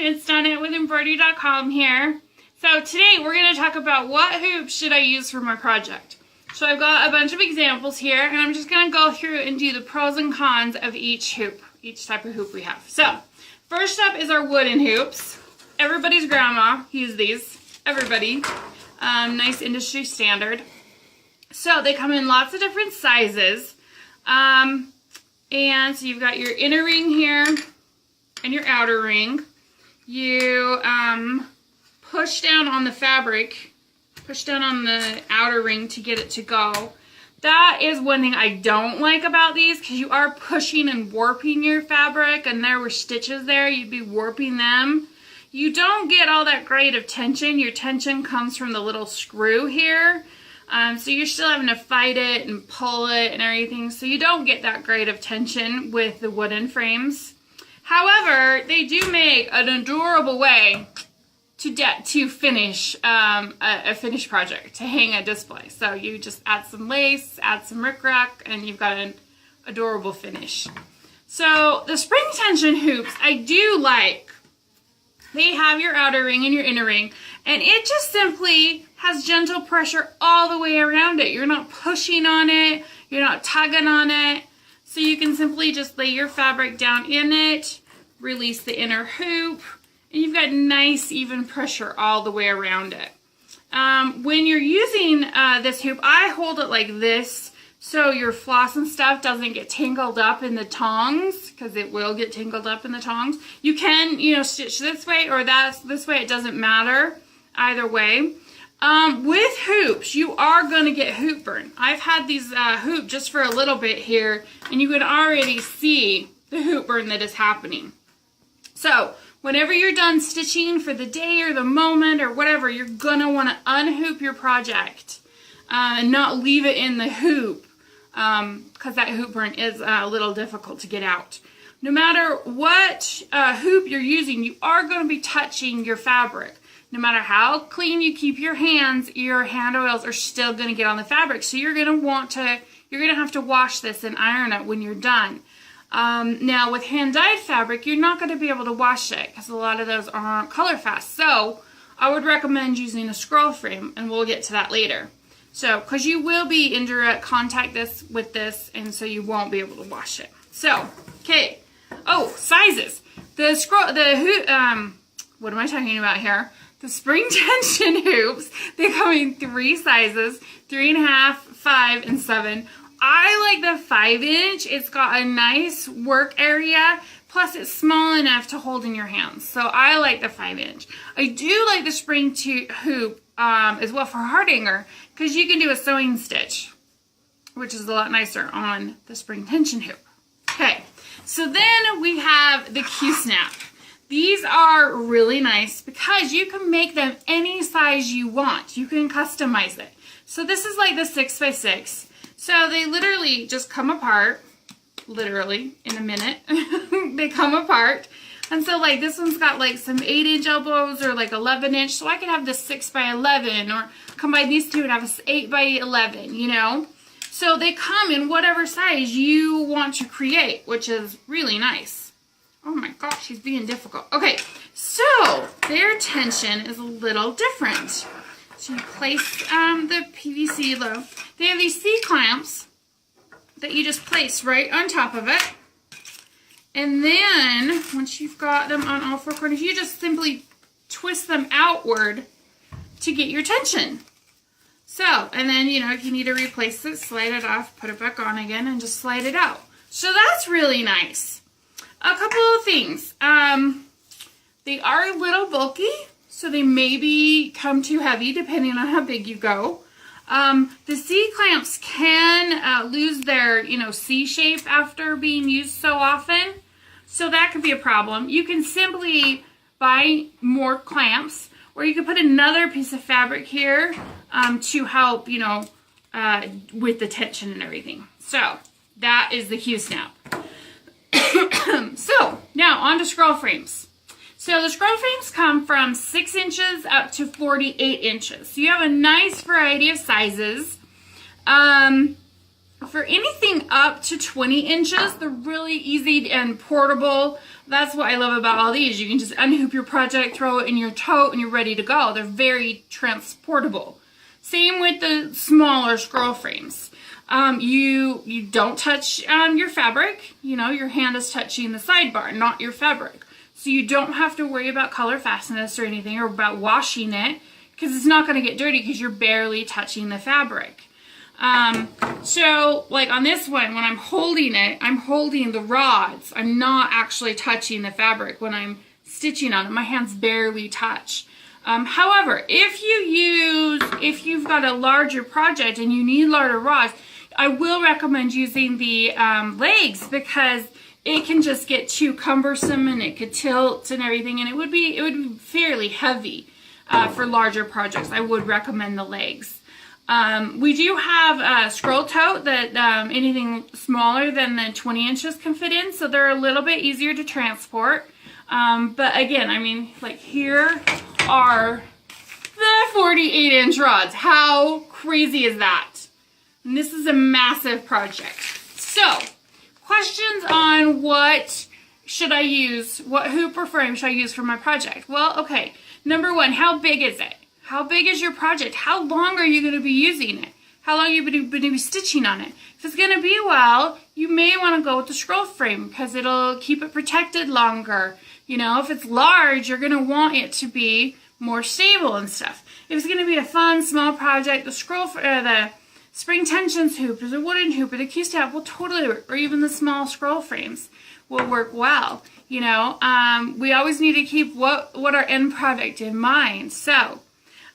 it's Donna with Embroidery.com here. So today we're going to talk about what hoops should I use for my project. So I've got a bunch of examples here, and I'm just going to go through and do the pros and cons of each hoop, each type of hoop we have. So first up is our wooden hoops. Everybody's grandma used these. Everybody. Nice industry standard. So they come in lots of different sizes. And so you've got your inner ring here and your outer ring. You push down on the fabric, push down on the outer ring to get it to go. That is one thing I don't like about these, because you are pushing and warping your fabric, and there were stitches there, you'd be warping them. You don't get all that great of tension. Your tension comes from the little screw here. So you're still having to fight it and pull it and everything. So you don't get that great of tension with the wooden frames. However, they do make an adorable way to finish a finished project, to hang a display. So you just add some lace, add some rickrack, and you've got an adorable finish. So the spring tension hoops, I do like. They have your outer ring and your inner ring, and it just simply has gentle pressure all the way around it. You're not pushing on it, you're not tugging on it, so you can simply just lay your fabric down in it, release the inner hoop, and you've got nice even pressure all the way around it. When you're using this hoop, I hold it like this so your floss and stuff doesn't get tangled up in the tongs, because it will get tangled up in the tongs. You can, stitch this way or this way. It doesn't matter either way. With hoops, you are going to get hoop burn. I've had these hoop just for a little bit here, and you can already see the hoop burn that is happening. So whenever you're done stitching for the day or the moment or whatever, you're going to want to unhoop your project and not leave it in the hoop, because that hoop burn is a little difficult to get out. No matter what hoop you're using, you are going to be touching your fabric. No matter how clean you keep your hands, your hand oils are still going to get on the fabric. So you're going to have to wash this and iron it when you're done. Now with hand-dyed fabric, you're not going to be able to wash it, because a lot of those aren't color fast. So I would recommend using a scroll frame, and we'll get to that later. So, because you will be in direct contact with this, and so you won't be able to wash it. So, okay. Oh, sizes. What am I talking about here? The spring tension hoops, they come in 3 sizes, 3.5, 5, and 7. I like the 5-inch. It's got a nice work area, plus it's small enough to hold in your hands. So I like the 5-inch. I do like the spring hoop as well for heart hanger, because you can do a sewing stitch, which is a lot nicer on the spring tension hoop. Okay, so then we have the Q-snap. These are really nice because you can make them any size you want. You can customize it. So this is like the 6x6. So they literally just come apart, literally, in a minute. They come apart. And so like this one's got like some 8-inch elbows or like 11-inch. So I could have this 6x11, or combine these two and have a 8x11, So they come in whatever size you want to create, which is really nice. Oh my gosh, he's being difficult. Okay, so their tension is a little different. So you place the PVC low. They have these C-clamps that you just place right on top of it. And then, once you've got them on all 4 corners, you just simply twist them outward to get your tension. So, and then, if you need to replace it, slide it off, put it back on again, and just slide it out. So that's really nice. A couple of things. They are a little bulky, so they may become too heavy depending on how big you go. The C-clamps can lose their, C shape after being used so often. So that could be a problem. You can simply buy more clamps, or you could put another piece of fabric here to help, with the tension and everything. So that is the Q-snap. So now on to scroll frames. So the scroll frames come from 6 inches up to 48 inches. So you have a nice variety of sizes. For anything up to 20 inches, they're really easy and portable. That's what I love about all these. You can just unhoop your project, throw it in your tote, and you're ready to go. They're very transportable. Same with the smaller scroll frames. You don't touch your fabric. You know, your hand is touching the sidebar, not your fabric. So you don't have to worry about color fastness or anything, or about washing it, because it's not going to get dirty because you're barely touching the fabric. So like on this one, when I'm holding it, I'm holding the rods. I'm not actually touching the fabric when I'm stitching on it. My hands barely touch. However, if you've got a larger project and you need larger rods, I will recommend using the legs, because it can just get too cumbersome and it could tilt and everything, and it would be fairly heavy for larger projects. I would recommend the legs. We do have a scroll tote that anything smaller than the 20 inches can fit in, so they're a little bit easier to transport. But again, I mean, like here are the 48-inch rods. How crazy is that? And this is a massive project. So, questions on what should I use, what hoop or frame should I use for my project? Well, okay, number one, how big is it? How big is your project? How long are you going to be using it? How long are you going to be stitching on it? If it's going to be a while, you may want to go with the scroll frame, because it'll keep it protected longer. You know, if it's large, you're going to want it to be more stable and stuff. If it's going to be a fun, small project, the spring tensions hoop, or the wooden hoop, or the Q-snap will totally work, or even the small scroll frames will work well. You know, we always need to keep what our end product in mind. So,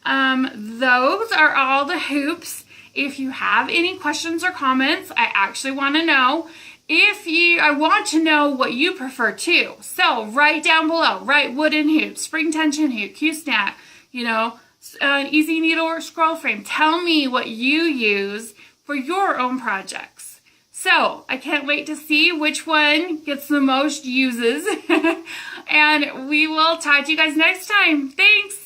those are all the hoops. If you have any questions or comments, I actually want to know. I want to know what you prefer too. So write down below, write wooden hoop, spring tension hoop, Q-snap, you know, easy needle or scroll frame. Tell me what you use for your own projects. So I can't wait to see which one gets the most uses. And we will talk to you guys next time. Thanks.